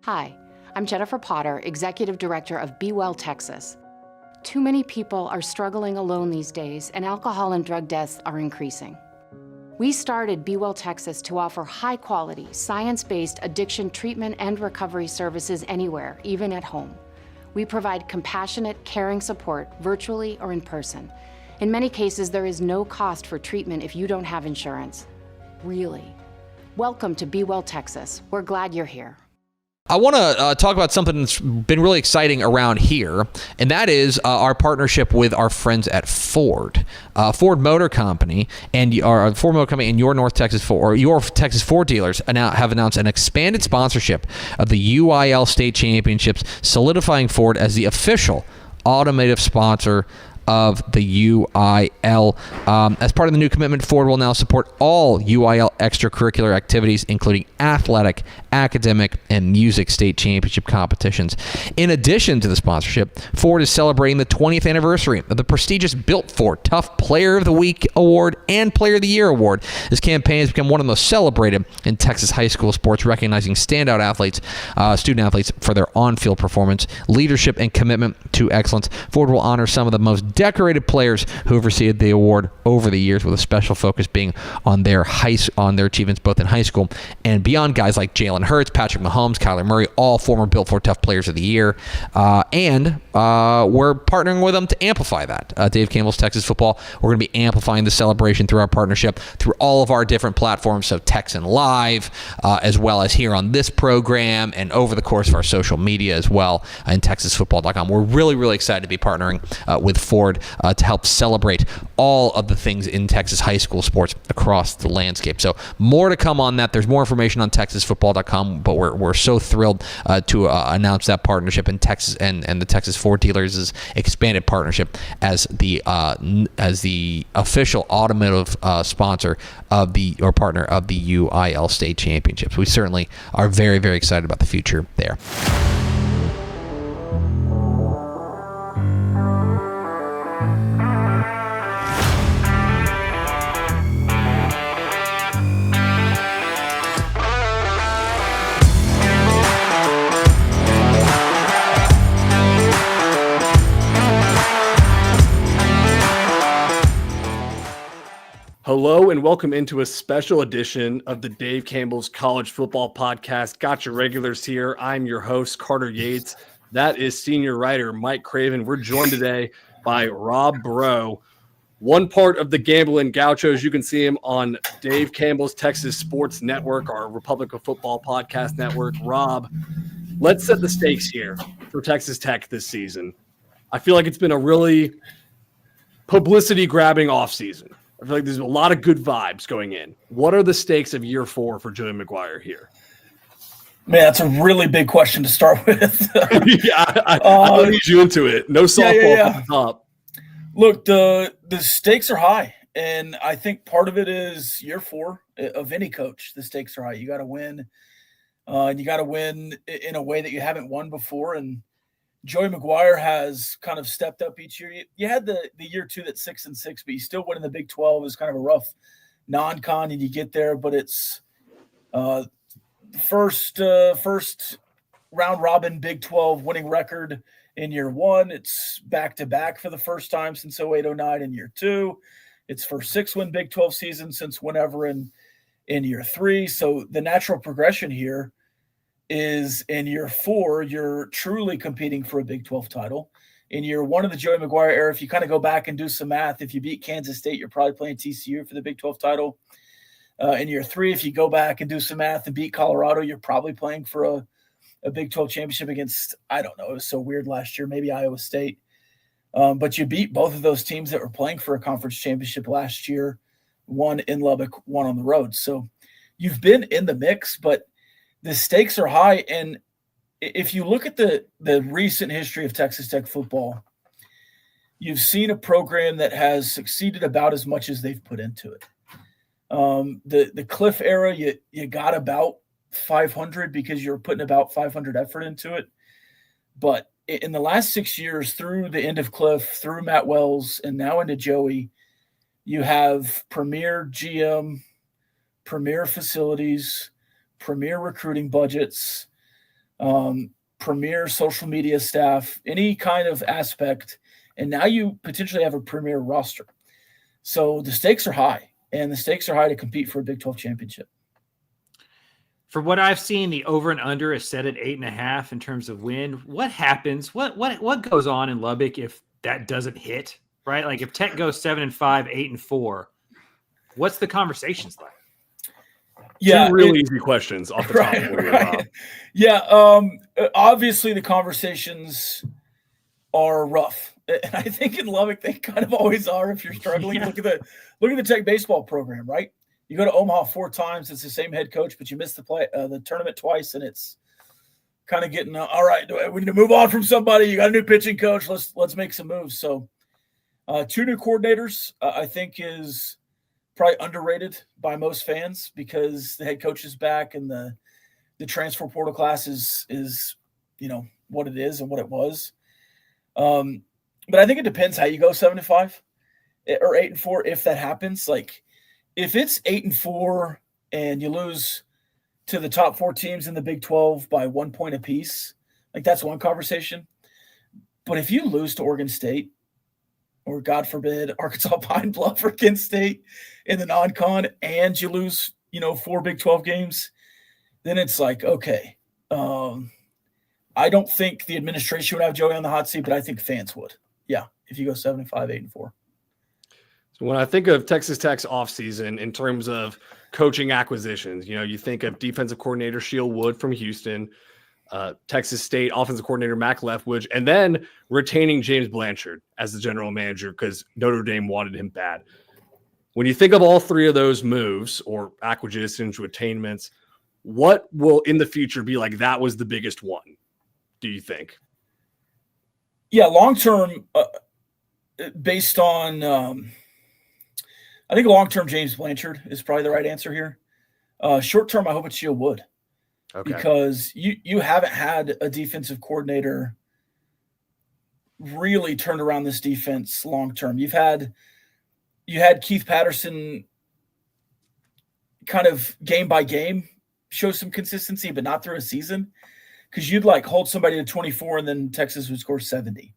Hi, I'm Jennifer Potter, Executive Director of Be Well Texas. Too many people are struggling alone these days, and alcohol and drug deaths are increasing. We started Be Well Texas to offer high-quality, science-based addiction treatment and recovery services anywhere, even at home. We provide compassionate, caring support virtually or in person. In many cases, there is no cost for treatment if you don't have insurance. Really. Welcome to Be Well Texas. We're glad you're here. I want to talk about something that's been really exciting around here, and that is our partnership with our friends at Ford. Ford Motor Company and your North Texas Ford, or your Texas Ford dealers have announced an expanded sponsorship of the UIL State Championships, solidifying Ford as the official automotive sponsor of the UIL. As part of the new commitment, Ford will now support all UIL extracurricular activities, including athletic, academic, and music state championship competitions. In addition to the sponsorship, Ford is celebrating the 20th anniversary of the prestigious Built Ford Tough Player of the Week Award and Player of the Year Award. This campaign has become one of the most celebrated in Texas high school sports, recognizing standout athletes, student athletes, for their on-field performance, leadership, and commitment to excellence. Ford will honor some of the most decorated players who have received the award over the years, with a special focus being on their achievements both in high school and beyond. Guys like Jalen Hurts, Patrick Mahomes, Kyler Murray, all former Built Ford Tough Players of the Year, and we're partnering with them to amplify that. Dave Campbell's Texas Football, we're going to be amplifying the celebration through our partnership through all of our different platforms, so Texan Live, as well as here on this program and over the course of our social media as well, and TexasFootball.com. We're really, really excited to be partnering with Ford to help celebrate all of the things in Texas high school sports across the landscape. So more to come on that. There's more information on TexasFootball.com, but we're so thrilled to announce that partnership in Texas and the Texas Ford Dealers' expanded partnership as the official automotive sponsor of or partner of the UIL State Championships. We certainly are very, very excited about the future there. Hello and welcome into a special edition of the Dave Campbell's College Football Podcast. Got your regulars here. I'm your host, Carter Yates. That is senior writer Mike Craven. We're joined today by Rob Breaux, one part of the Gambling Gauchos. You can see him on Dave Campbell's Texas Sports Network, our Republic of Football podcast network. Rob, let's set the stakes here for Texas Tech this season. I feel like it's been a really publicity-grabbing offseason. I feel like there's a lot of good vibes going in. What are the stakes of year 4 for Joey Maguire here? Man, that's a really big question to start with. I'll ease you into it. No softball from the top. Look, the stakes are high, and I think part of it is year 4 of any coach. The stakes are high. You got to win, and you got to win in a way that you haven't won before. And Joey Maguire has kind of stepped up each year. You had the year 2 that's 6-6, but you still win in the Big 12. Is kind of a rough non-con, and you get there, but it's first round robin Big 12 winning record in year 1. It's back-to-back for the first time since 08-09 in year 2. It's first 6-win Big 12 season since whenever in year 3. So the natural progression here is in year 4, you're truly competing for a Big 12 title. In year 1 of the Joey Maguire era, if you kind of go back and do some math, if you beat Kansas State, you're probably playing TCU for the Big 12 title. In year 3, if you go back and do some math and beat Colorado, you're probably playing for a Big 12 championship against, I don't know, it was so weird last year, maybe Iowa State. But you beat both of those teams that were playing for a conference championship last year, one in Lubbock, one on the road. So you've been in the mix, but the stakes are high. And if you look at the recent history of Texas Tech football, you've seen a program that has succeeded about as much as they've put into it. The Cliff era, you got about 500 because you're putting about 500 effort into it. But in the last 6 years, through the end of Cliff, through Matt Wells, and now into Joey, you have premier GM, premier facilities, premier recruiting budgets, premier social media staff, any kind of aspect, and now you potentially have a premier roster. So the stakes are high, and the stakes are high to compete for a Big 12 championship. From what I've seen, the over and under is set at 8.5 in terms of win. What happens? What goes on in Lubbock if that doesn't hit? Right, like if Tech goes 7-5, 8-4, what's the conversations like? Yeah, two really easy questions off the top. Right. Yeah, obviously the conversations are rough, and I think in Lubbock they kind of always are. If you're struggling, look at the Tech baseball program, right? You go to Omaha 4 times, it's the same head coach, but you miss the tournament twice, and it's kind of getting all right. We need to move on from somebody. You got a new pitching coach. Let's make some moves. So, 2 new coordinators, I think, is probably underrated by most fans because the head coach is back and the transfer portal class is what it is and what it was. But I think it depends how you go 7-5 or 8-4 if that happens. Like, if it's 8-4 and you lose to the top 4 teams in the Big 12 by 1 point apiece, like that's one conversation. But if you lose to Oregon State or, God forbid, Arkansas Pine Bluff or Kent State in the non-con and you lose, 4 Big 12 games, then it's like, okay, I don't think the administration would have Joey on the hot seat, but I think fans would. Yeah, if you go 7-5, 8-4. When I think of Texas Tech's offseason in terms of coaching acquisitions, you think of defensive coordinator Sheil Wood from Houston, Texas State offensive coordinator Mac Leftwich, and then retaining James Blanchard as the general manager because Notre Dame wanted him bad. When you think of all 3 of those moves or acquisitions, attainments, what will in the future be like that was the biggest one, do you think? Yeah, long-term, based on I think long-term James Blanchard is probably the right answer here. Short-term, I hope it's Sheil Wood. Okay. Because you haven't had a defensive coordinator really turned around this defense long-term. You had Keith Patterson kind of game by game show some consistency, but not through a season. Because you'd hold somebody to 24 and then Texas would score 70.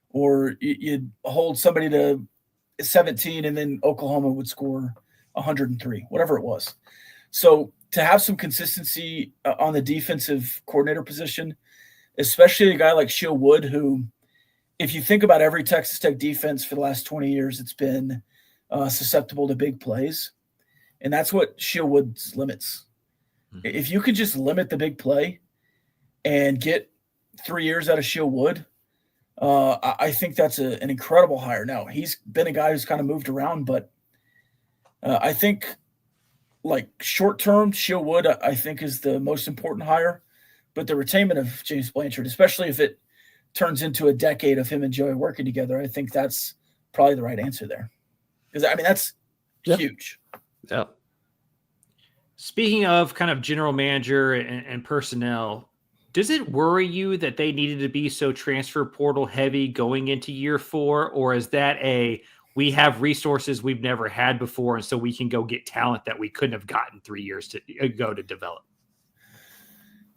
Or you'd hold somebody to 17 and then Oklahoma would score 103, whatever it was. So to have some consistency on the defensive coordinator position, especially a guy like Sheil Wood, who, if you think about every Texas Tech defense for the last 20 years, it's been susceptible to big plays. And that's what Sheil Wood's limits. Mm-hmm. If you could just limit the big play and get 3 years out of Sheil Wood, I think that's an incredible hire. Now, he's been a guy who's kind of moved around, but I think short-term, Sheil Wood, I think, is the most important hire. But the retainment of James Blanchard, especially if it turns into a decade of him and Joey working together, I think that's probably the right answer there. Because, that's huge. Yeah. Speaking of kind of general manager and personnel, does it worry you that they needed to be so transfer portal heavy going into year 4? Or is that we have resources we've never had before, and so we can go get talent that we couldn't have gotten 3 years ago to develop?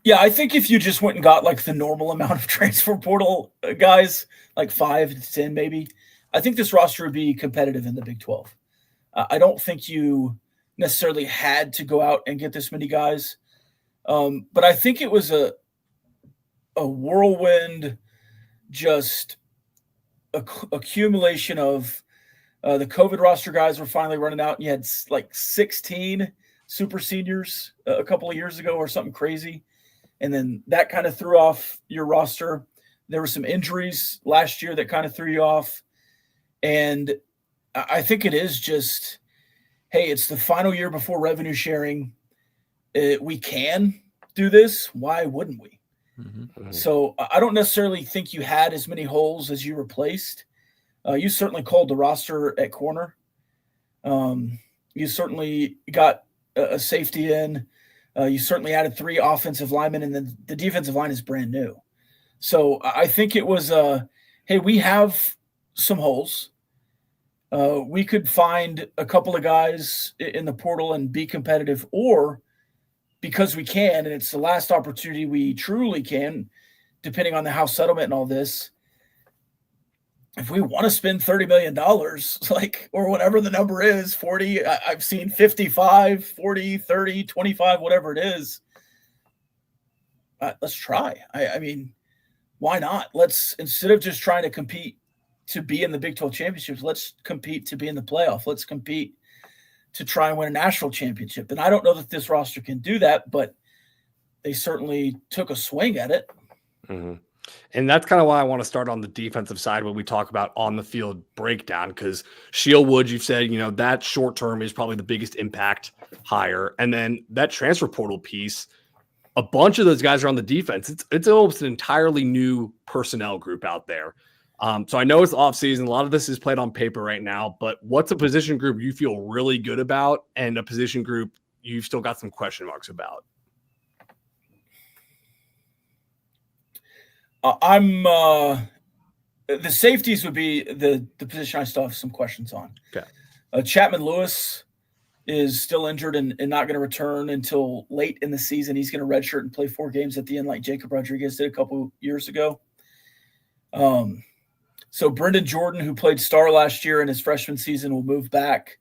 Yeah, I think if you just went and got the normal amount of transfer portal guys, 5 to 10 maybe, I think this roster would be competitive in the Big 12. I don't think you necessarily had to go out and get this many guys. But I think it was a whirlwind, just accumulation of the COVID roster guys were finally running out. And you had 16 super seniors a couple of years ago or something crazy. And then that kind of threw off your roster. There were some injuries last year that kind of threw you off. And I think it is just, hey, it's the final year before revenue sharing. We can do this. Why wouldn't we? Mm-hmm. So I don't necessarily think you had as many holes as you replaced. You certainly culled the roster at corner. You certainly got a safety in. You certainly added 3 offensive linemen, and then the defensive line is brand new. So I think it was, hey, we have some holes. We could find a couple of guys in the portal and be competitive, or because we can, and it's the last opportunity we truly can, depending on the House settlement and all this. If we want to spend $30 million, like, or whatever the number is, 40, I've seen 55, 40, 30, 25, whatever it is. Let's try. I mean, why not? Let's, instead of just trying to compete to be in the Big 12 championships, let's compete to be in the playoff. Let's compete to try and win a national championship. And I don't know that this roster can do that, but they certainly took a swing at it. Mm-hmm. And that's kind of why I want to start on the defensive side when we talk about on the field breakdown, because Shield Woods, you've said, you know, that short term is probably the biggest impact hire. And then that transfer portal piece, a bunch of those guys are on the defense. It's almost an entirely new personnel group out there. So I know it's off season. A lot of this is played on paper right now, but what's a position group you feel really good about and a position group you've still got some question marks about? The safeties would be the position I still have some questions on. Okay. Chapman Lewis is still injured and not going to return until late in the season. He's going to redshirt and play 4 games at the end like Jacob Rodriguez did a couple years ago. So Brendan Jordan, who played star last year in his freshman season, will move back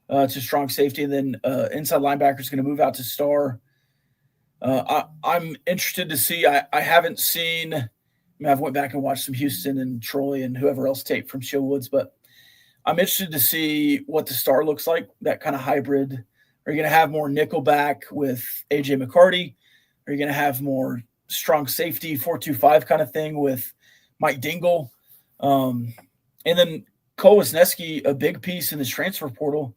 to strong safety. And then inside linebacker is going to move out to star. I'm interested to see. I haven't seen – I've went back and watched some Houston and Troy and whoever else tape from Shield Woods, but I'm interested to see what the star looks like, that kind of hybrid. Are you going to have more nickel back with A.J. McCarty? Are you going to have more strong safety, 4-2-5 kind of thing with Mike Dingle? And then Cole Wisniewski, a big piece in this transfer portal,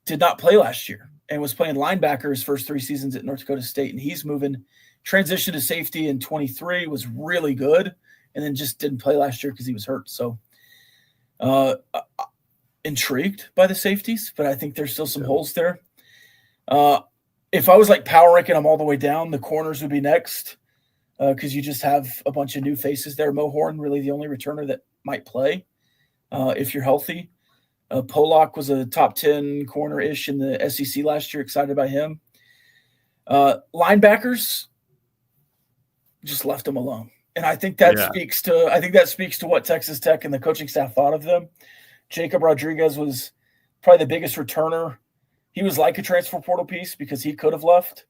did not play last year and was playing linebacker his first 3 seasons at North Dakota State, and he's moving. Transition to safety in 23 was really good, and then just didn't play last year because he was hurt. So intrigued by the safeties, but I think there's still some holes there. If I was like power ranking them all the way down, the corners would be next because you just have a bunch of new faces there. Mo Horn, really the only returner that might play if you're healthy. Pollock was a top 10 corner-ish in the SEC last year. Excited by him. Linebackers, just left them alone. And I think that speaks to what Texas Tech and the coaching staff thought of them. Jacob Rodriguez was probably the biggest returner. He was like a transfer portal piece because he could have left,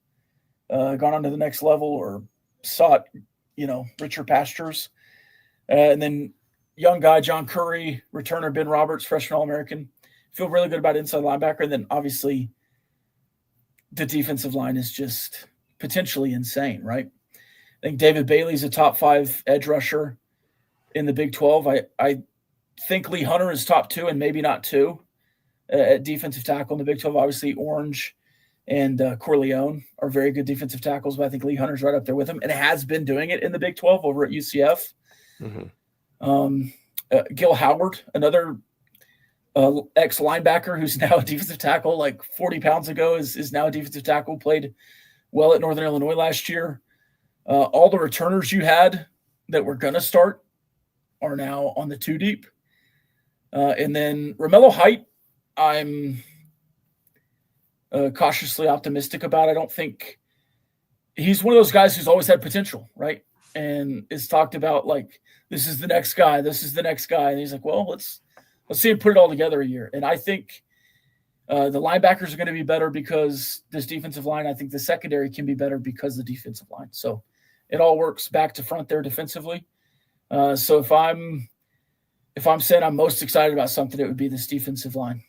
gone on to the next level or sought, richer pastures. And then young guy, John Curry, returner Ben Roberts, freshman All-American. Feel really good about inside linebacker. And then obviously the defensive line is just potentially insane, right? I think David Bailey's a top 5 edge rusher in the Big 12. I think Lee Hunter is top 2 and maybe not 2 at defensive tackle in the Big 12. Obviously, Orange and Corleone are very good defensive tackles, but I think Lee Hunter's right up there with him and has been doing it in the Big 12 over at UCF. Mm-hmm. Gil Howard, another ex-linebacker who's now a defensive tackle, like 40 pounds ago, is now a defensive tackle, played well at Northern Illinois last year. All the returners you had that were going to start are now on the 2 deep. And then Romello Height, I'm cautiously optimistic about. I don't think he's one of those guys who's always had potential, right? And is talked about like, this is the next guy. This is the next guy. And he's like, well, let's see him put it all together a year. And I think the linebackers are going to be better because this defensive line. I think the secondary can be better because the defensive line. So it all works back to front there defensively. So if I'm saying I'm most excited about something, it would be this defensive line.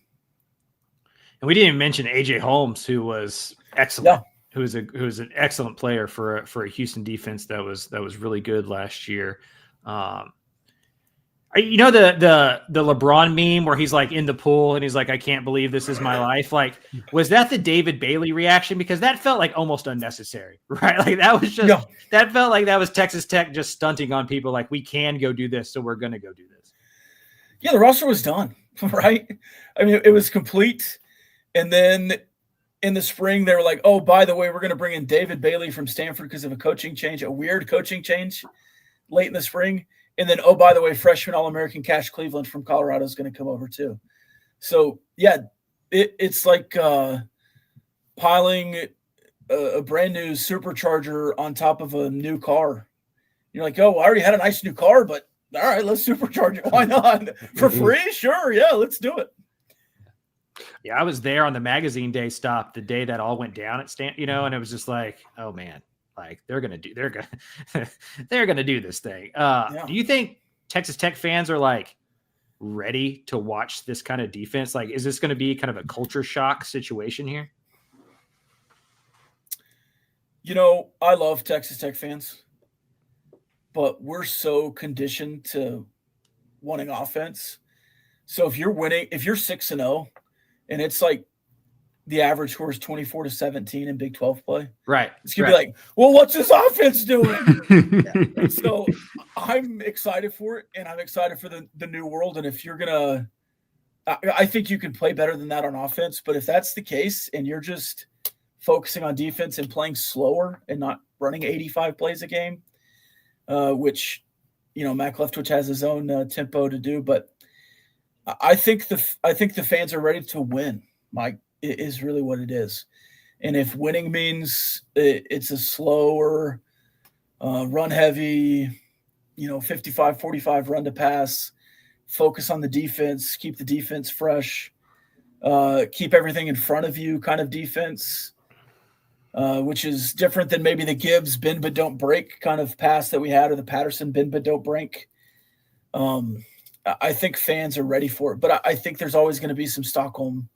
And we didn't even mention AJ Holmes, who was excellent. Yeah. Who was an excellent player for a Houston defense that was really good last year. The LeBron meme where he's like in the pool and he's like, I can't believe this is my life. Like, was that the David Bailey reaction? Because that felt like almost unnecessary, right? Like that was just, that felt like that was Texas Tech just stunting on people. Like, we can go do this, so we're going to go do this. Yeah. The roster was done, right? I mean, it was complete. And then in the spring, they were like, oh, by the way, we're going to bring in David Bailey from Stanford because of a coaching change, a weird coaching change late in the spring. And then, oh, by the way, freshman All-American Cash Cleveland from Colorado is going to come over too. So, yeah, it's like piling a brand new supercharger on top of a new car. You're like, oh, I already had a nice new car, but all right, let's supercharge it. Why not? For free? Sure. Yeah, let's do it. Yeah, I was there on the magazine day stop the day that all went down at Stan, and it was just like, oh man, like they're gonna do this thing. Do you think Texas Tech fans are like ready to watch this kind of defense? Like, is this going to be kind of a culture shock situation here? I love Texas Tech fans, but we're so conditioned to wanting offense. So if you're winning, if you're 6-0 and it's like the average score is 24-17 in Big 12 play, right? It's going to be like, well, what's this offense doing? And so I'm excited for it, and I'm excited for the new world. And if you're going to I think you can play better than that on offense, but if that's the case and you're just focusing on defense and playing slower and not running 85 plays a game, which, Mac Leftwich has his own tempo to do, but I think the fans are ready to win. Mike, it is really what it is. And if winning means it's a slower, run heavy, 55-45 run to pass, focus on the defense, keep the defense fresh, keep everything in front of you kind of defense, which is different than maybe the Gibbs bend but don't break kind of pass that we had, or the Patterson bend but don't break. I think fans are ready for it, but I think there's always going to be some Stockholm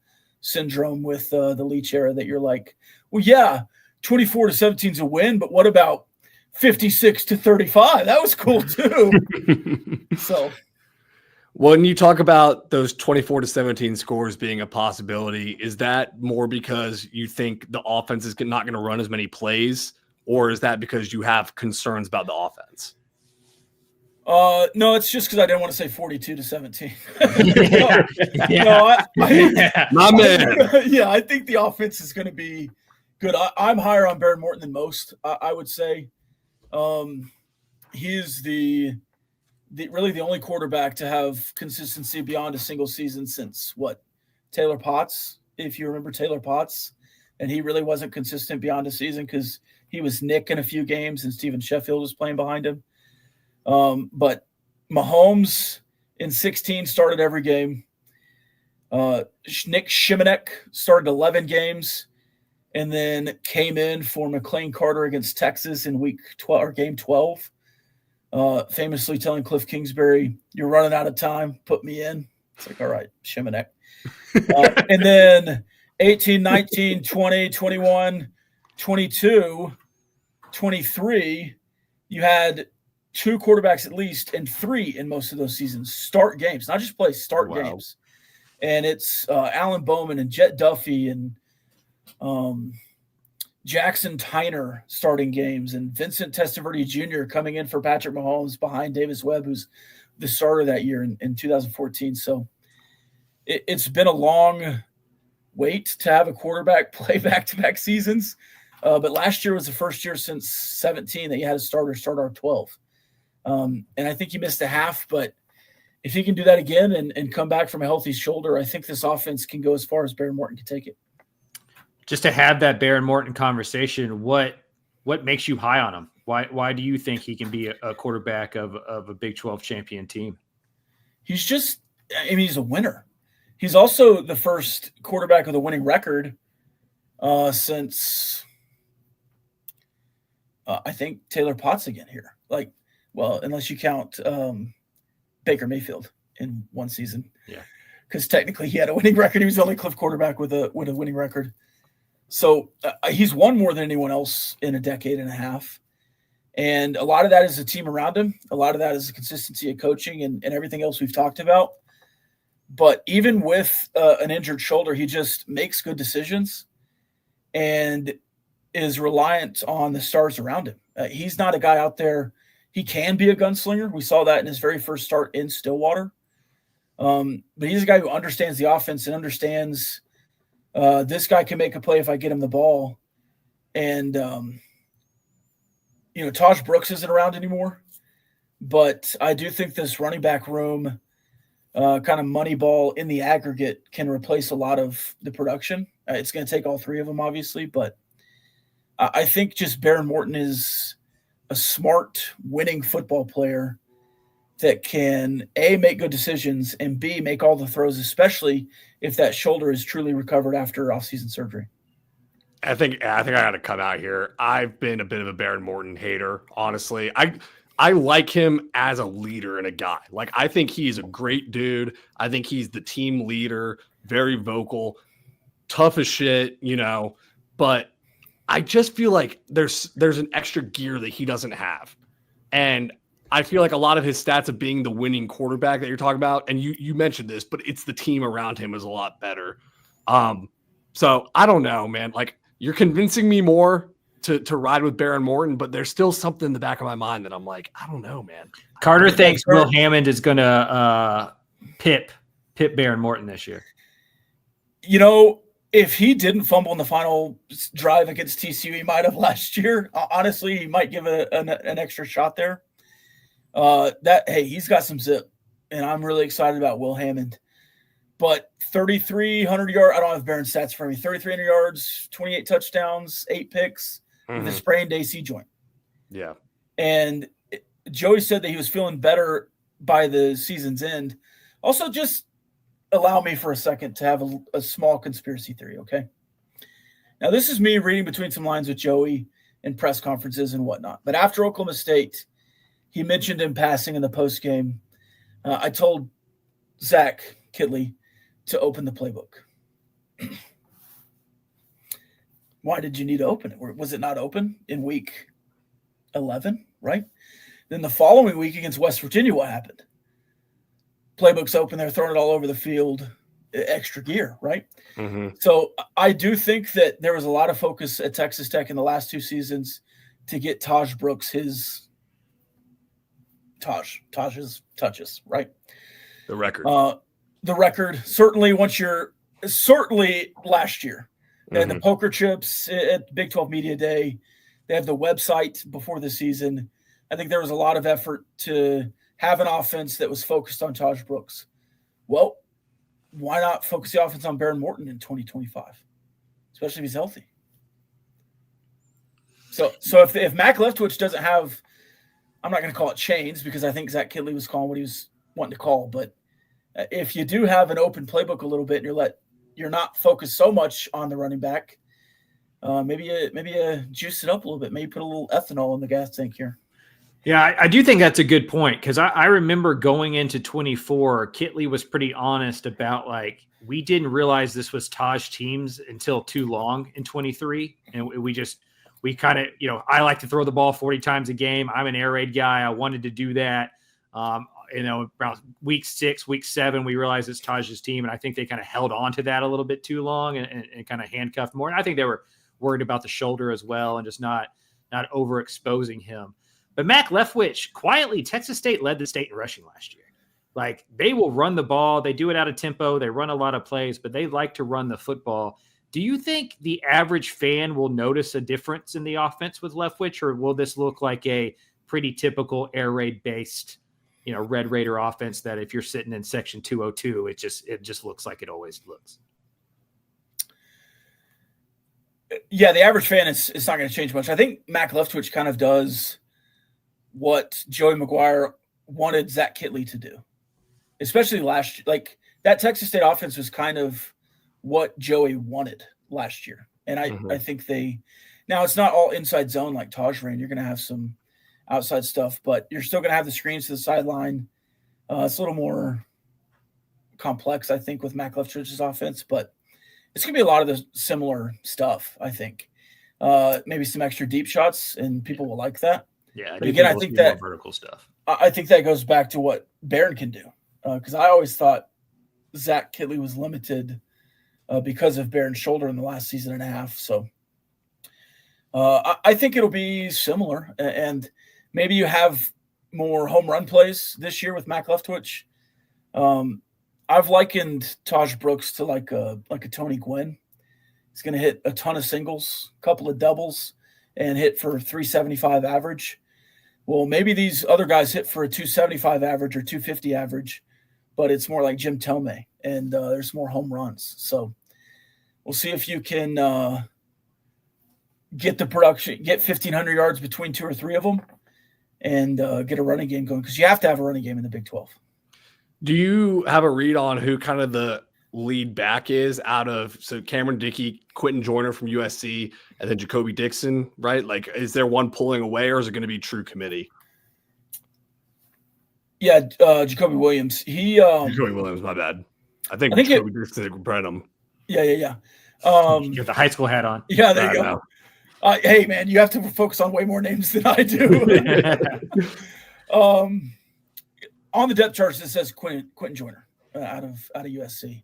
syndrome with the Leach era that you're like, well, yeah, 24-17 is a win, but what about 56-35? That was cool too. So when you talk about those 24-17 scores being a possibility, is that more because you think the offense is not going to run as many plays, or is that because you have concerns about the offense? No, it's just because I didn't want to say 42-17. My man. Yeah, I think the offense is going to be good. I'm higher on Baron Morton than most, I would say. He is really the only quarterback to have consistency beyond a single season since Taylor Potts, if you remember Taylor Potts, and he really wasn't consistent beyond a season because he was Nick in a few games and Steven Sheffield was playing behind him. But Mahomes in 16 started every game. Nick Shimanek started 11 games and then came in for McLean Carter against Texas in week 12 or game 12. Famously telling Cliff Kingsbury, "You're running out of time. Put me in." It's like, all right, Shimanek. And then 18, 19, 20, 21, 22, 23, you had two quarterbacks at least, and three in most of those seasons start games, not just play, start games. And it's Alan Bowman and Jet Duffy and Jackson Tyner starting games, and Vincent Testaverde Jr. coming in for Patrick Mahomes behind Davis Webb, who's the starter that year in 2014. So it's been a long wait to have a quarterback play back-to-back seasons. But last year was the first year since 17 that you had a starter start our 12. And I think he missed a half, but if he can do that again and come back from a healthy shoulder, I think this offense can go as far as Baron Morton can take it. Just to have that Baron Morton conversation, what makes you high on him? Why do you think he can be a quarterback of a Big 12 champion team? He's a winner. He's also the first quarterback with a winning record since I think Taylor Potts again here. Unless you count Baker Mayfield in one season. Yeah. Because technically he had a winning record. He was the only Cliff quarterback with a winning record. So he's won more than anyone else in a decade and a half. And a lot of that is the team around him. A lot of that is the consistency of coaching and everything else we've talked about. But even with an injured shoulder, he just makes good decisions and is reliant on the stars around him. He's not a guy out there. He can be a gunslinger. We saw that in his very first start in Stillwater. But he's a guy who understands the offense and understands this guy can make a play if I get him the ball. And, Taj Brooks isn't around anymore. But I do think this running back room kind of money ball in the aggregate can replace a lot of the production. It's going to take all three of them, obviously. But I think just Baron Morton is a smart, winning football player that can A, make good decisions, and B, make all the throws, especially if that shoulder is truly recovered after off-season surgery. I think I got to come out here. I've been a bit of a Baron Morton hater, honestly. I like him as a leader and a guy. Like, I think he's a great dude. I think he's the team leader, very vocal, tough as shit, but I just feel like there's an extra gear that he doesn't have. And I feel like a lot of his stats of being the winning quarterback that you're talking about, and you mentioned this, but it's the team around him is a lot better. So I don't know, man. Like, you're convincing me more to ride with Baron Morton, but there's still something in the back of my mind that I'm like, I don't know, man. Carter thinks Will Hammond is going to pip Baron Morton this year. If he didn't fumble in the final drive against TCU, he might have last year. Honestly, he might give an extra shot there. He's got some zip, and I'm really excited about Will Hammond. But 3,300 yards, I don't have Baron's stats for me. 3,300 yards, 28 touchdowns, 8 picks with a sprained AC joint. Yeah. And Joey said that he was feeling better by the season's end. Also, just allow me for a second to have a small conspiracy theory, okay? Now, this is me reading between some lines with Joey in press conferences and whatnot. But after Oklahoma State, he mentioned in passing in the postgame, I told Zach Kittley to open the playbook. Why did you need to open it? Was it not open in week 11, right? Then the following week against West Virginia, what happened? Playbook's open. They're throwing it all over the field, extra gear, right? So I do think that there was a lot of focus at Texas Tech in the last 2 seasons to get Taj Brooks Taj's touches, right? The record. Certainly last year. They had the poker chips at Big 12 Media Day. They have the website before the season. I think there was a lot of effort to have an offense that was focused on Taj Brooks. Well, why not focus the offense on Baron Morton in 2025, especially if he's healthy? So if Mac Leftwich doesn't have, I'm not going to call it chains because I think Zach Kittley was calling what he was wanting to call, but if you do have an open playbook a little bit and you're not focused so much on the running back, maybe you juice it up a little bit. Maybe put a little ethanol in the gas tank here. Yeah, I do think that's a good point because I remember going into 24, Kittley was pretty honest about we didn't realize this was Taj teams until too long in 23. And we kind of, I like to throw the ball 40 times a game. I'm an air raid guy. I wanted to do that. Around week 6, week 7, we realized it's Taj's team. And I think they kind of held on to that a little bit too long and kind of handcuffed more. And I think they were worried about the shoulder as well and just not overexposing him. But Mac Leftwich, quietly, Texas State led the state in rushing last year. They will run the ball. They do it out of tempo. They run a lot of plays, but they like to run the football. Do you think the average fan will notice a difference in the offense with Leftwich, or will this look like a pretty typical air raid based, Red Raider offense that if you're sitting in section 202, it just looks like it always looks? Yeah, the average fan it's not going to change much. I think Mac Leftwich kind of does what Joey Maguire wanted Zach Kittley to do, especially last year. That Texas State offense was kind of what Joey wanted last year. And I think now it's not all inside zone like Taj ran. You're going to have some outside stuff, but you're still going to have the screens to the sideline. It's a little more complex, I think, with Mac Leftwich's offense, but it's going to be a lot of the similar stuff, I think. Maybe some extra deep shots, and people will like that. Yeah, but again, I think that vertical stuff. I think that goes back to what Baron can do, because I always thought Zach Kittley was limited because of Baron's shoulder in the last season and a half. So I think it'll be similar, and maybe you have more home run plays this year with Mac Leftwich. I've likened Taj Brooks to like a Tony Gwynn. He's going to hit a ton of singles, a couple of doubles, and hit for 375 average. Well, maybe these other guys hit for a 275 average or 250 average, but it's more like Jim Tomei, and there's more home runs. So we'll see if you can get the production, get 1,500 yards between 2 or 3 of them, and get a running game going, because you have to have a running game in the Big 12. Do you have a read on who kind of the lead back is out of, so Cameron Dickey, Quentin Joyner from USC, and then Jacoby Dixon, right? Like, is there one pulling away, or is it going to be true committee? Yeah, Jacoby Williams. Jacoby Williams, my bad. I think Jacoby Dixon bred him. Yeah. You have the high school hat on. Yeah, there you go. Hey, man, you have to focus on way more names than I do. On the depth chart, it says Quentin Joyner out of USC.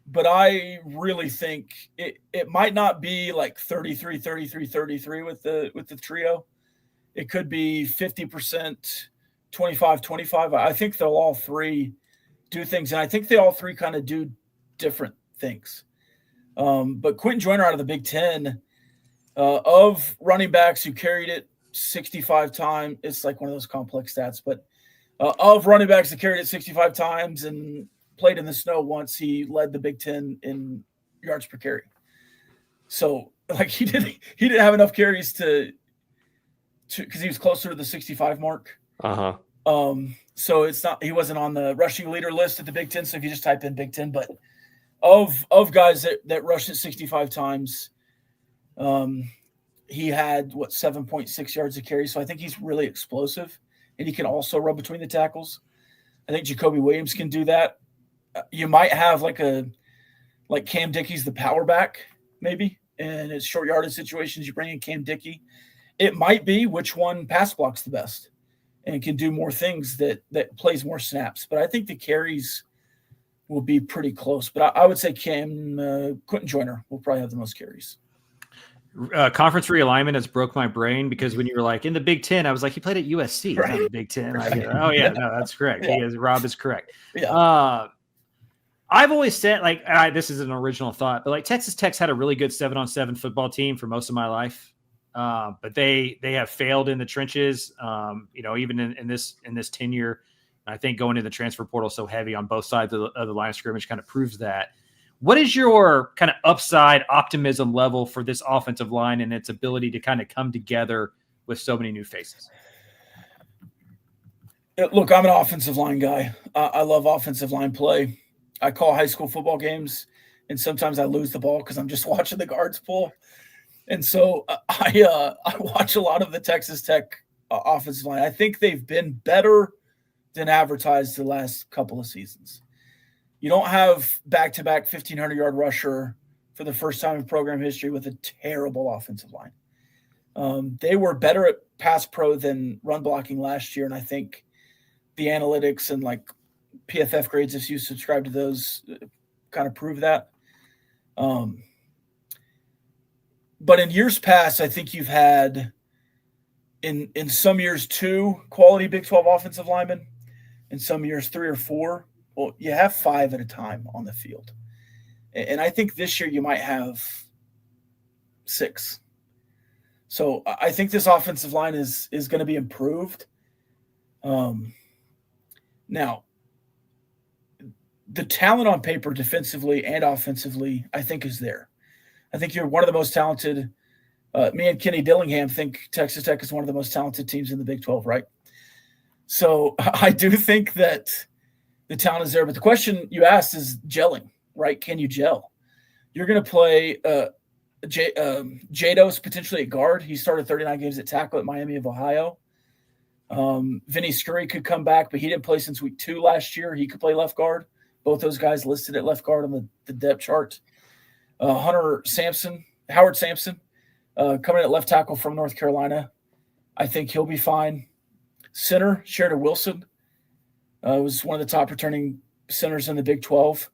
But I really think it might not be like 33 with the trio. It could be 50%, 25. I think they'll all three do things, and I think they all three kind of do different things. But Quentin Joyner out of the Big Ten, of running backs who carried it 65 times, it's like one of those complex stats, but of running backs that carried it 65 times and played in the snow once, he led the Big Ten in yards per carry. So like he didn't have enough carries to because he was closer to the 65 mark. So he wasn't on the rushing leader list at the Big Ten. So if you just type in Big Ten, but of guys that rushed it 65 times, he had 7.6 yards a carry. So I think he's really explosive, and he can also run between the tackles. I think Jacoby Williams can do that. You might have like Cam Dickey's the power back, maybe, and it's short yardage situations. You bring in Cam Dickey. It might be which one pass blocks the best and can do more things that plays more snaps. But I think the carries will be pretty close. But I would say Quentin Joyner will probably have the most carries. Conference realignment has broke my brain, because when you were like in the Big Ten, I was like, he played at USC, right? Not the Big Ten. Right. Oh yeah, no, that's correct. Yeah. Rob is correct. Yeah. I've always said, this is an original thought, but like Texas Tech's had a really good 7-on-7 football team for most of my life. But they have failed in the trenches, even in this tenure. I think going to the transfer portal so heavy on both sides of the line of scrimmage kind of proves that. What is your kind of upside optimism level for this offensive line and its ability to kind of come together with so many new faces? Look, I'm an offensive line guy. I love offensive line play. I call high school football games, and sometimes I lose the ball because I'm just watching the guards pull. And so I watch a lot of the Texas Tech offensive line. I think they've been better than advertised the last couple of seasons. You don't have back-to-back 1,500-yard rusher for the first time in program history with a terrible offensive line. They were better at pass pro than run blocking last year, and I think the analytics and like PFF grades, if you subscribe to those, kind of prove that. But in years past, I think you've had in some years 2 quality Big 12 offensive linemen, in some years 3 or 4. Well, you have 5 at a time on the field. And I think this year you might have 6. So I think this offensive line is going to be improved. Now, the talent on paper defensively and offensively, I think, is there. I think you're one of the most talented. Me and Kenny Dillingham think Texas Tech is one of the most talented teams in the Big 12, right? So I do think that the talent is there. But the question you asked is gelling, right? Can you gel? You're going to play Jados potentially at guard. He started 39 games at tackle at Miami of Ohio. Vinny Scurry could come back, but he didn't play since week 2 last year. He could play left guard. Both those guys listed at left guard on the depth chart. Howard Sampson, coming at left tackle from North Carolina. I think he'll be fine. Center, Sheridan Wilson, was one of the top returning centers in the Big 12.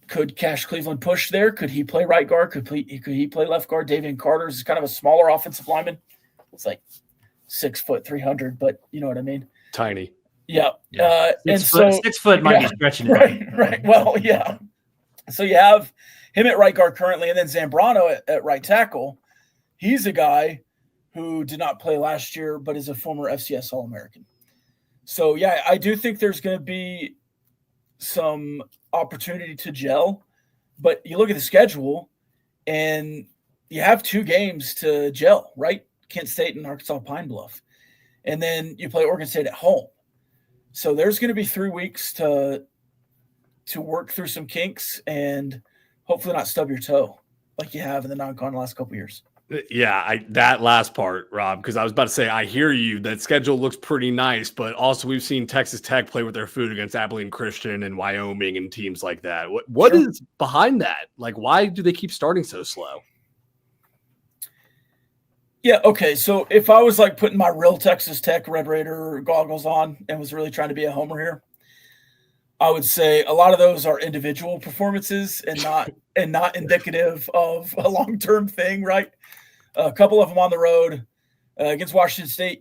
Could Cash Cleveland push there? Could he play right guard? Could he play left guard? Davian Carter is kind of a smaller offensive lineman. It's like 6 foot 300, but you know what I mean. Tiny. Yeah. 6 foot might be stretching it. Right. Well, yeah. So you have him at right guard currently, and then Zambrano at right tackle. He's a guy who did not play last year, but is a former FCS All-American. So, yeah, I do think there's going to be some opportunity to gel. But you look at the schedule, and you have 2 games to gel, right? Kent State and Arkansas Pine Bluff. And then you play Oregon State at home. So there's going to be 3 weeks to work through some kinks and hopefully not stub your toe like you have in the non-con the last couple of years. Yeah, that last part, Rob, because I was about to say, I hear you. That schedule looks pretty nice, but also we've seen Texas Tech play with their food against Abilene Christian and Wyoming and teams like that. What Sure. is behind that? Like, why do they keep starting so slow? Yeah, okay. So if I was like putting my real Texas Tech Red Raider goggles on and was really trying to be a homer here, I would say a lot of those are individual performances and not indicative of a long-term thing, right? A couple of them on the road against Washington State.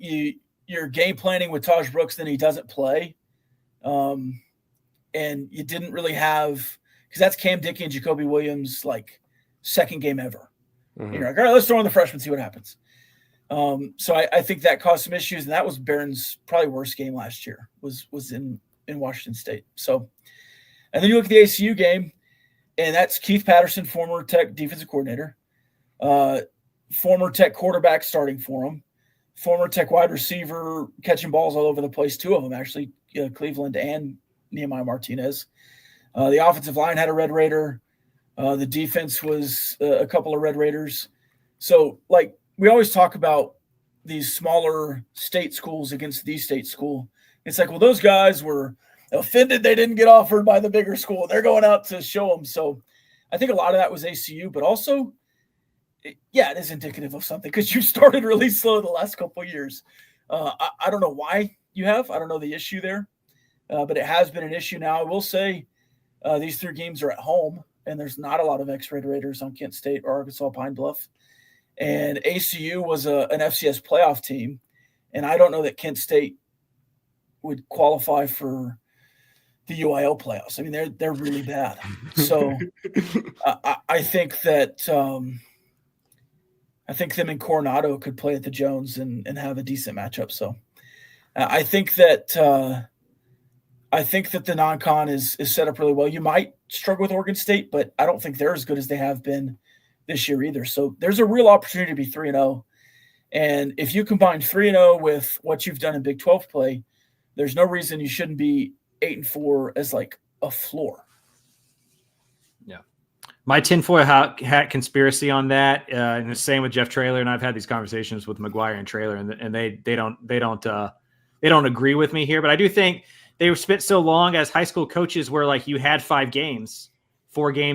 You're game planning with Taj Brooks, then he doesn't play, and you didn't really have, because that's Cam Dickey and Jacoby Williams like second game ever. Mm-hmm. You're like, all right, let's throw in the freshman, see what happens. So I think that caused some issues, and that was Barron's probably worst game last year. Was in Washington State. So, and then you look at the ACU game, and that's Keith Patterson, former Tech defensive coordinator, former Tech quarterback starting for him, former Tech wide receiver catching balls all over the place, 2 of them actually, Cleveland and Nehemiah Martinez. The offensive line had a Red Raider. The defense was a couple of Red Raiders. So, like, we always talk about these smaller state schools against the state school. It's like, well, those guys were offended they didn't get offered by the bigger school. They're going out to show them. So I think a lot of that was ACU, but also, it is indicative of something because you started really slow the last couple of years. I don't know why you have. I don't know the issue there, but it has been an issue now. I will say these 3 games are at home, and there's not a lot of X-Red Raiders on Kent State or Arkansas Pine Bluff. And ACU was an FCS playoff team, and I don't know that Kent State would qualify for the UIL playoffs. I mean, they're really bad. So I think that I think them and Coronado could play at the Jones and have a decent matchup. So I think that the non-con is set up really well. You might struggle with Oregon State, but I don't think they're as good as they have been this year either. So there's a real opportunity to be 3-0. And if you combine 3-0 with what you've done in Big 12 play, there's no reason you shouldn't be 8-4 as like a floor. Yeah. My tinfoil hat conspiracy on that, and the same with Jeff Traylor. And I've had these conversations with Maguire and Traylor, and they don't agree with me here. But I do think they were spent so long as high school coaches where like you had 4 games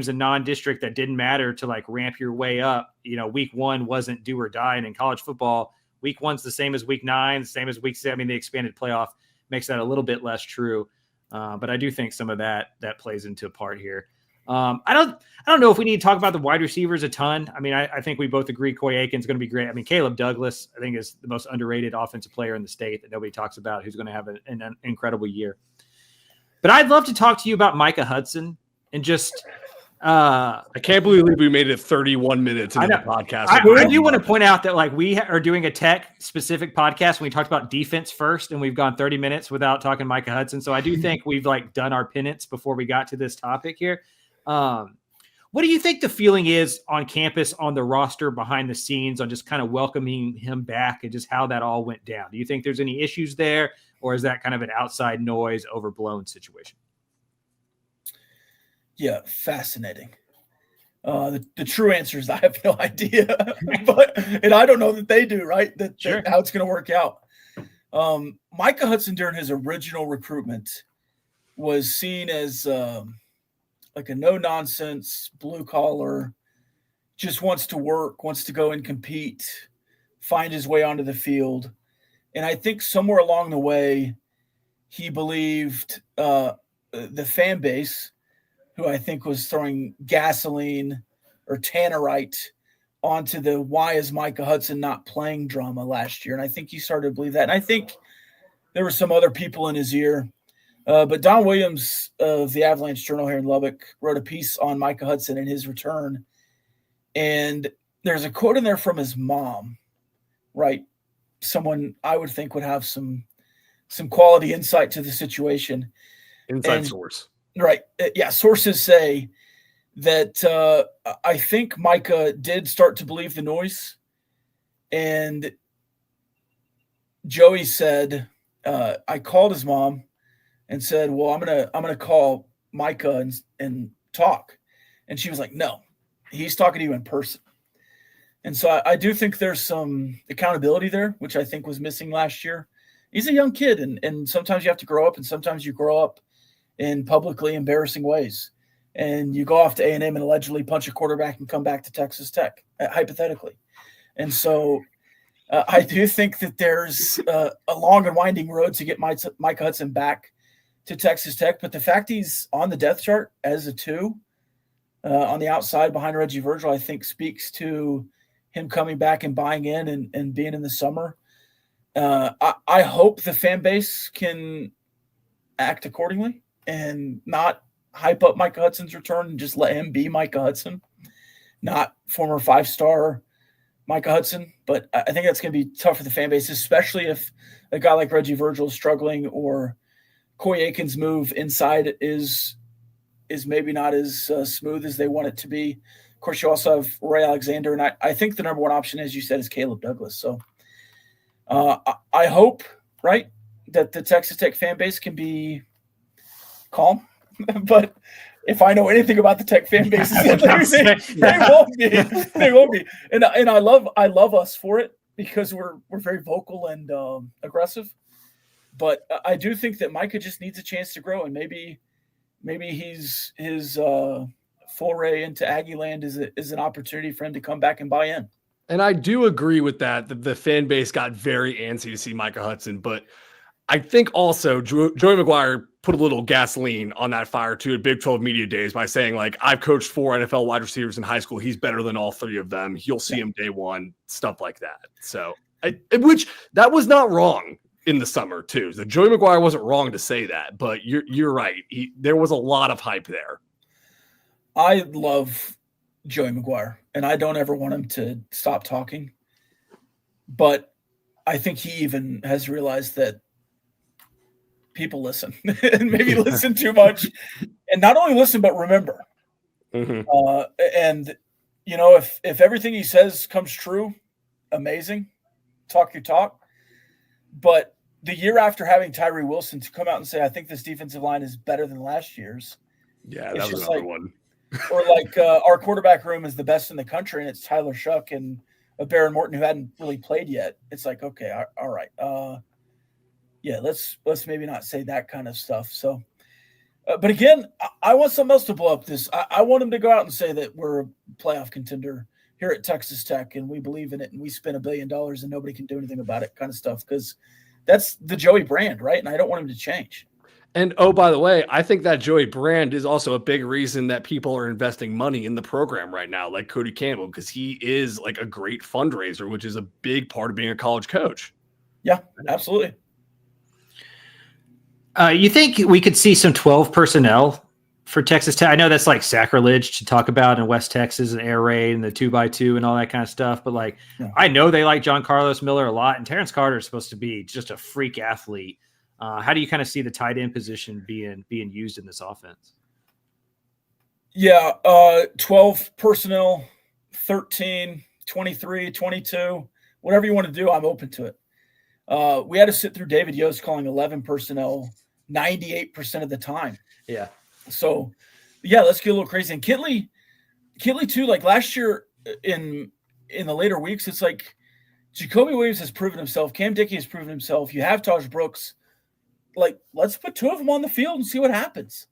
in non-district that didn't matter to like ramp your way up. Week 1 wasn't do or die. And in college football, week 1's the same as week 9, the same as week 7. I mean, the expanded playoff makes that a little bit less true. But I do think some of that plays into a part here. I don't know if we need to talk about the wide receivers a ton. I mean, I think we both agree Coy Aiken's going to be great. I mean, Caleb Douglas, I think, is the most underrated offensive player in the state that nobody talks about, who's going to have an incredible year. But I'd love to talk to you about Micah Hudson and just I can't believe we made it 31 minutes into the podcast. I do want to point out that like we are doing a tech specific podcast. We talked about defense first, and we've gone 30 minutes without talking Micah Hudson. So I do think we've like done our penance before we got to this topic here. What do you think the feeling is on campus, on the roster, behind the scenes, on just kind of welcoming him back and just how that all went down? Do you think there's any issues there, or is that kind of an outside noise, overblown situation? Yeah, fascinating. The true answer is I have no idea, and I don't know that they do, right? That how it's going to work out. Micah Hudson during his original recruitment was seen as like a no-nonsense, blue-collar, just wants to work, wants to go and compete, find his way onto the field. And I think somewhere along the way, he believed the fan base, who I think was throwing gasoline or tannerite onto the why is Micah Hudson not playing drama last year. And I think he started to believe that. And I think there were some other people in his ear. But Don Williams of the Avalanche Journal here in Lubbock wrote a piece on Micah Hudson and his return. And there's a quote in there from his mom, right? Someone I would think would have some quality insight to the situation. Inside source. Right. Yeah. Sources say that I think Micah did start to believe the noise. And Joey said, I called his mom and said, well, I'm gonna call Micah and talk. And she was like, no, he's talking to you in person. And so I do think there's some accountability there, which I think was missing last year. He's a young kid, and sometimes you have to grow up, and sometimes you grow up in publicly embarrassing ways. And you go off to A&M and allegedly punch a quarterback and come back to Texas Tech, hypothetically. And so I do think that there's a long and winding road to get Micah Hudson back to Texas Tech. But the fact he's on the depth chart as a 2 on the outside behind Reggie Virgil, I think speaks to him coming back and buying in and being in the summer. I hope the fan base can act accordingly and not hype up Micah Hudson's return and just let him be Micah Hudson, not former 5-star Micah Hudson. But I think that's going to be tough for the fan base, especially if a guy like Reggie Virgil is struggling or Coy Aiken's move inside is maybe not as smooth as they want it to be. Of course, you also have Ray Alexander, and I think the number one option, as you said, is Caleb Douglas. So I hope, right, that the Texas Tech fan base can be calm. But if I know anything about the Tech fan base, they won't be. They won't be. And I love us for it because we're very vocal and aggressive. But I do think that Micah just needs a chance to grow, and maybe his foray into Aggie land is an opportunity for him to come back and buy in. And I do agree with that the fan base got very antsy to see Micah Hudson, but I think also Joey Maguire put a little gasoline on that fire too at Big 12 Media Days by saying, like, I've coached 4 NFL wide receivers in high school. He's better than all 3 of them. You'll see him day one, stuff like that. So, which that was not wrong in the summer too. So Joey Maguire wasn't wrong to say that, but you're right. There was a lot of hype there. I love Joey Maguire, and I don't ever want him to stop talking. But I think he even has realized that people listen and maybe listen too much, and not only listen, but remember. Mm-hmm. And, you know, if everything he says comes true, amazing. Talk your talk. But the year after having Tyree Wilson to come out and say, I think this defensive line is better than last year's. Yeah, that was another one. Or like our quarterback room is the best in the country, and it's Tyler Shuck and Baron Morton who hadn't really played yet. It's like, okay, all right. Yeah, let's maybe not say that kind of stuff. So, but again, I want something else to blow up this. I want him to go out and say that we're a playoff contender here at Texas Tech, and we believe in it, and we spent $1 billion, and nobody can do anything about it, kind of stuff. Because that's the Joey brand, right? And I don't want him to change. And, oh, by the way, I think that Joey brand is also a big reason that people are investing money in the program right now, like Cody Campbell, because he is like a great fundraiser, which is a big part of being a college coach. Yeah, absolutely. You think we could see some 12 personnel for Texas Tech? I know that's like sacrilege to talk about in West Texas and air raid and the 2x2 and all that kind of stuff. But like, yeah. I know they like John Carlos Miller a lot, and Terrence Carter is supposed to be just a freak athlete. How do you kind of see the tight end position being used in this offense? Yeah, 12 personnel, 13, 23, 22, whatever you want to do, I'm open to it. We had to sit through David Yost calling 11 personnel 98% of the time. Yeah. So, yeah, let's get a little crazy. And Kitley too, like last year in the later weeks, it's like Jacoby Williams has proven himself. Cam Dickey has proven himself. You have Taj Brooks. Like, let's put 2 of them on the field and see what happens.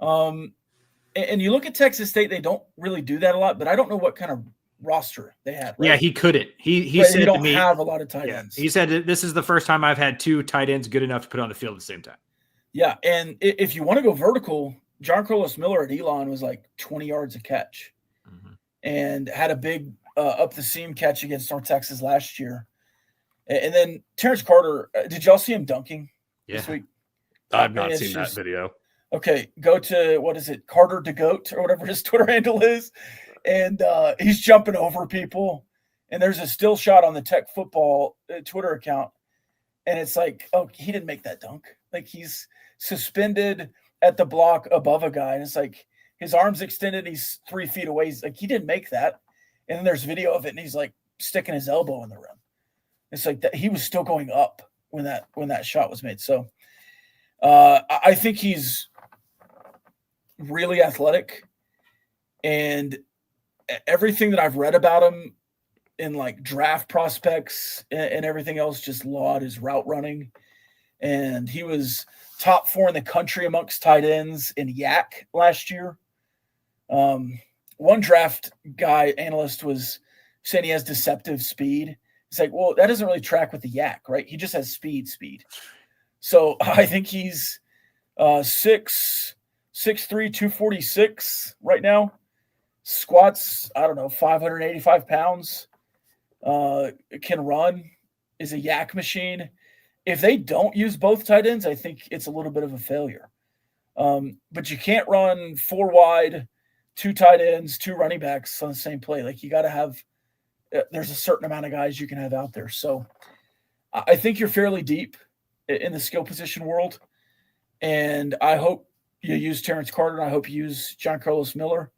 And you look at Texas State, they don't really do that a lot, but I don't know what kind of roster they had. Right? Yeah, he couldn't. He said they don't to me, have a lot of tight ends. He said this is the first time I've had 2 tight ends good enough to put on the field at the same time. Yeah, and if you want to go vertical, John Carlos Miller at Elon was like 20 yards a catch, and had a big up the seam catch against North Texas last year. And then Terrence Carter, did y'all see him dunking this week? I've not seen that video. Okay, go to, what is it, Carter DeGoat or whatever his Twitter handle is, and he's jumping over people. And there's a still shot on the Tech Football Twitter account, and it's like, oh, he didn't make that dunk. Like, he's suspended at the block above a guy, and it's like, his arms extended. He's 3 feet away. He's like, he didn't make that. And then there's video of it, and he's like sticking his elbow in the rim. It's like that he was still going up when that shot was made. So I think he's really athletic, and everything that I've read about him in like draft prospects and everything else just laud his route running. And he was top 4 in the country amongst tight ends in yak last year. One draft guy analyst was saying he has deceptive speed. It's like, well, that doesn't really track with the yak, right? He just has speed. So I think he's 6'3", 246 right now. Squats, I don't know, 585 pounds. Can run, is a yak machine. If they don't use both tight ends, I think it's a little bit of a failure. But you can't run 4 wide, 2 tight ends, 2 running backs on the same play. Like, you got to have there's a certain amount of guys you can have out there. So I think you're fairly deep in the skill position world. And I hope you use Terrence Carter, and I hope you use John Carlos Miller.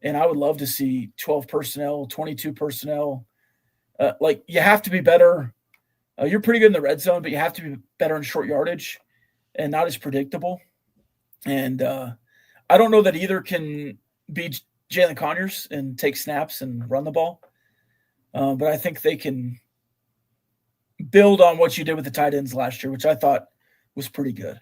And I would love to see 12 personnel, 22 personnel. Like, you have to be better. You're pretty good in the red zone, but you have to be better in short yardage and not as predictable. And I don't know that either can be Jalen Conyers and take snaps and run the ball. But I think they can build on what you did with the tight ends last year, which I thought was pretty good.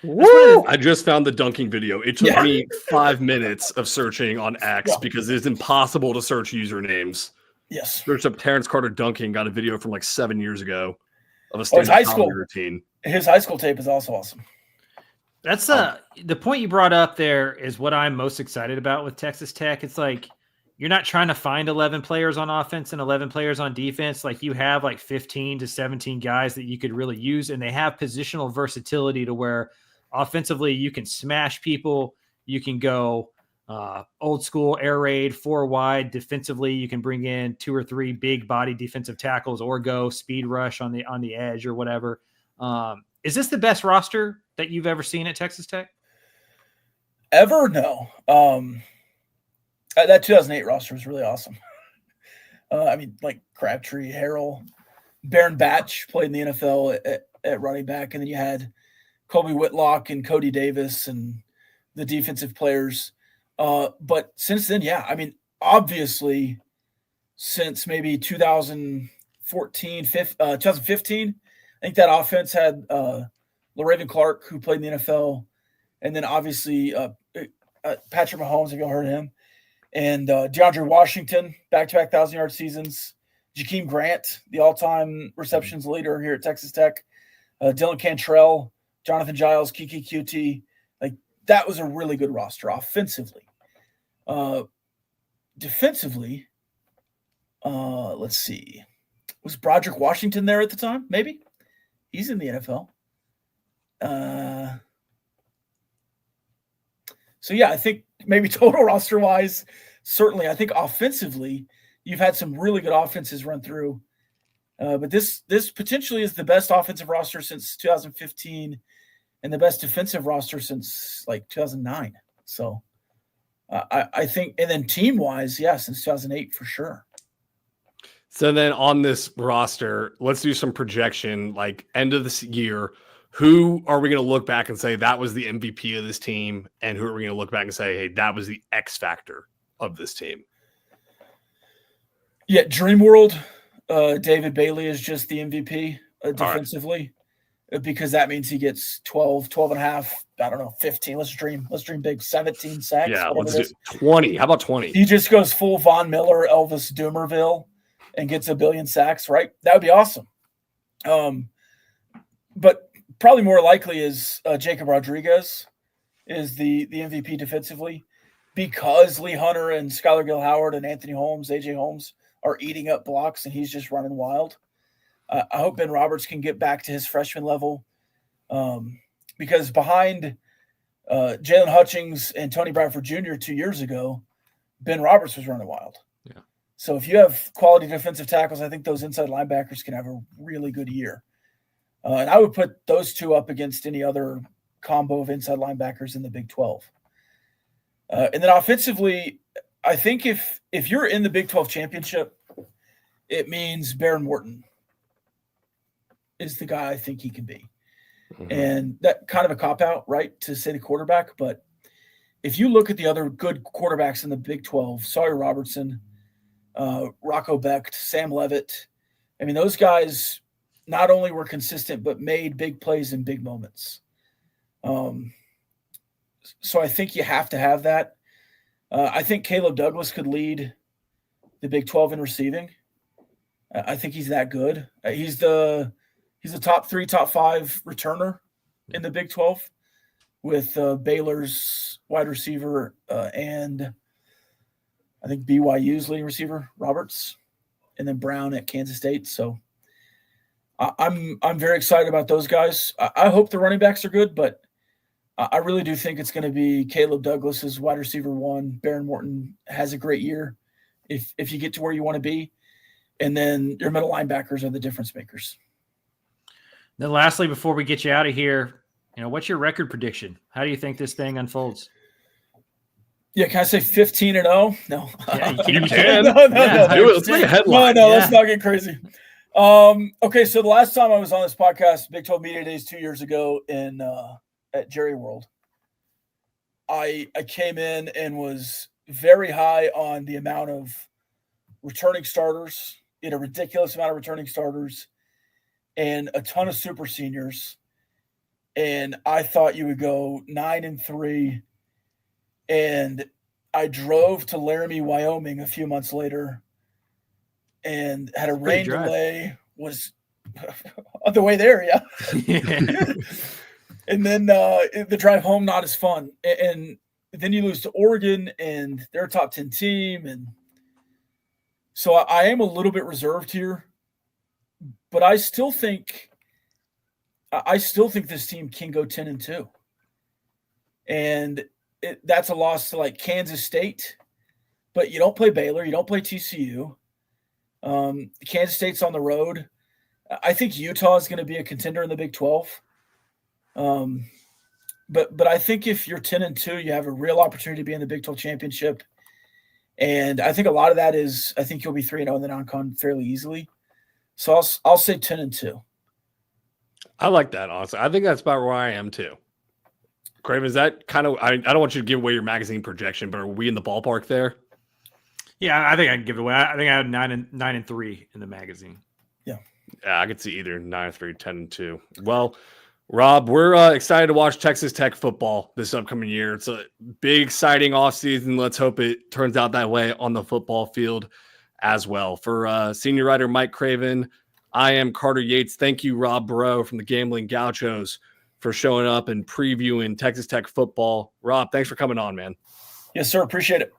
Woo! I just found the dunking video. It took me 5 minutes of searching on X because it's impossible to search usernames. Yes. Searched up Terrence Carter dunking, got a video from like 7 years ago of a his high stand-up school comedy routine. His high school tape is also awesome. That's the point you brought up there is what I'm most excited about with Texas Tech. It's like, you're not trying to find 11 players on offense and 11 players on defense. Like, you have like 15 to 17 guys that you could really use, and they have positional versatility to where offensively you can smash people. You can go old school air raid 4 wide. Defensively, you can bring in 2 or 3 big body defensive tackles or go speed rush on the edge or whatever. Is this the best roster that you've ever seen at Texas Tech? Ever? No. That 2008 roster was really awesome. I mean, like Crabtree, Harrell, Baron Batch played in the NFL at running back, and then you had Colby Whitlock and Cody Davis and the defensive players. But since then, I mean, obviously, since maybe 2015, I think that offense had LaRaven Clark, who played in the NFL, and then obviously Patrick Mahomes, if you heard of him, and DeAndre Washington, back-to-back 1,000-yard seasons, Jakeem Grant, the all-time receptions leader here at Texas Tech, Dylan Cantrell, Jonathan Giles, Kiki QT. Like, that was a really good roster offensively. Defensively, let's see. Was Broderick Washington there at the time? Maybe. He's in the NFL. So, I think maybe total roster-wise, certainly. I think offensively, you've had some really good offenses run through. But this potentially is the best offensive roster since 2015 and the best defensive roster since, like, 2009. So, I think – and then team-wise, since 2008 for sure. So then on this roster, let's do some projection, like end of this year. Who are we going to look back and say that was the MVP of this team? And who are we going to look back and say, hey, that was the X factor of this team? Yeah, Dream World, David Bailey is just the MVP defensively, because that means he gets 12 and a half, I don't know, 15. Let's dream big, 17 sacks. Yeah, let's do 20. How about 20? He just goes full Von Miller, Elvis Dumervil, and gets 1 billion sacks, right? That would be awesome. But probably more likely is Jacob Rodriguez is the MVP defensively, because Lee Hunter and Skylar Gill-Howard and Anthony Holmes, AJ Holmes are eating up blocks, and he's just running wild. I hope Ben Roberts can get back to his freshman level, because behind Jalen Hutchings and Tony Bradford Jr. 2 years ago, Ben Roberts was running wild. Yeah. So if you have quality defensive tackles, I think those inside linebackers can have a really good year. And I would put those two up against any other combo of inside linebackers in the Big 12. And then offensively, I think if you're in the Big 12 championship, it means Baron Morton is the guy I think he can be. Mm-hmm. And that kind of a cop-out, right, to say the quarterback. But if you look at the other good quarterbacks in the Big 12, Sawyer Robertson, Rocco Becht, Sam Levitt, I mean, those guys not only were consistent but made big plays in big moments. So I think you have to have that. I think Caleb Douglas could lead the Big 12 in receiving. I think he's that good. He's the top 3, top 5 returner in the Big 12 with Baylor's wide receiver and I think BYU's leading receiver, Roberts, and then Brown at Kansas State. So I'm very excited about those guys. I hope the running backs are good, but I really do think it's going to be Caleb Douglas as wide receiver 1. Baron Morton has a great year if you get to where you want to be. And then your middle linebackers are the difference makers. Then lastly, before we get you out of here, what's your record prediction? How do you think this thing unfolds? Yeah, can I say 15-0? No. Yeah, you can. No. Do it. Let's make a headline. No, let's not get crazy. Okay, so the last time I was on this podcast, Big 12 Media Days 2 years ago at Jerry World, I came in and was very high on the amount of returning starters. A ridiculous amount of returning starters and a ton of super seniors. And I thought you would go 9-3. And I drove to Laramie, Wyoming a few months later and had a rain delay, was on the way there. Yeah. And then the drive home, not as fun. And then you lose to Oregon and they're a top 10 team. And so I am a little bit reserved here, but I still think this team can go 10-2. And that's a loss to like Kansas State, but you don't play Baylor. You don't play TCU. Kansas State's on the road. I think Utah is going to be a contender in the Big 12. But I think if you're 10-2, you have a real opportunity to be in the Big 12 championship. And I think a lot of that is, I think you'll be 3-0 in the non-con fairly easily. So I'll say 10-2. I like that, honestly. I think that's about where I am too. Craven, is that kind of, I don't want you to give away your magazine projection, but are we in the ballpark there? Yeah, I think I can give it away. I think I had 9-3 in the magazine. Yeah, I could see either 9-3, 10-2. Well, Rob, we're excited to watch Texas Tech football this upcoming year. It's a big, exciting offseason. Let's hope it turns out that way on the football field as well. For senior writer Mike Craven, I am Carter Yates. Thank you, Rob Breaux from the Gambling Gauchos, for showing up and previewing Texas Tech football. Rob, thanks for coming on, man. Yes, sir. Appreciate it.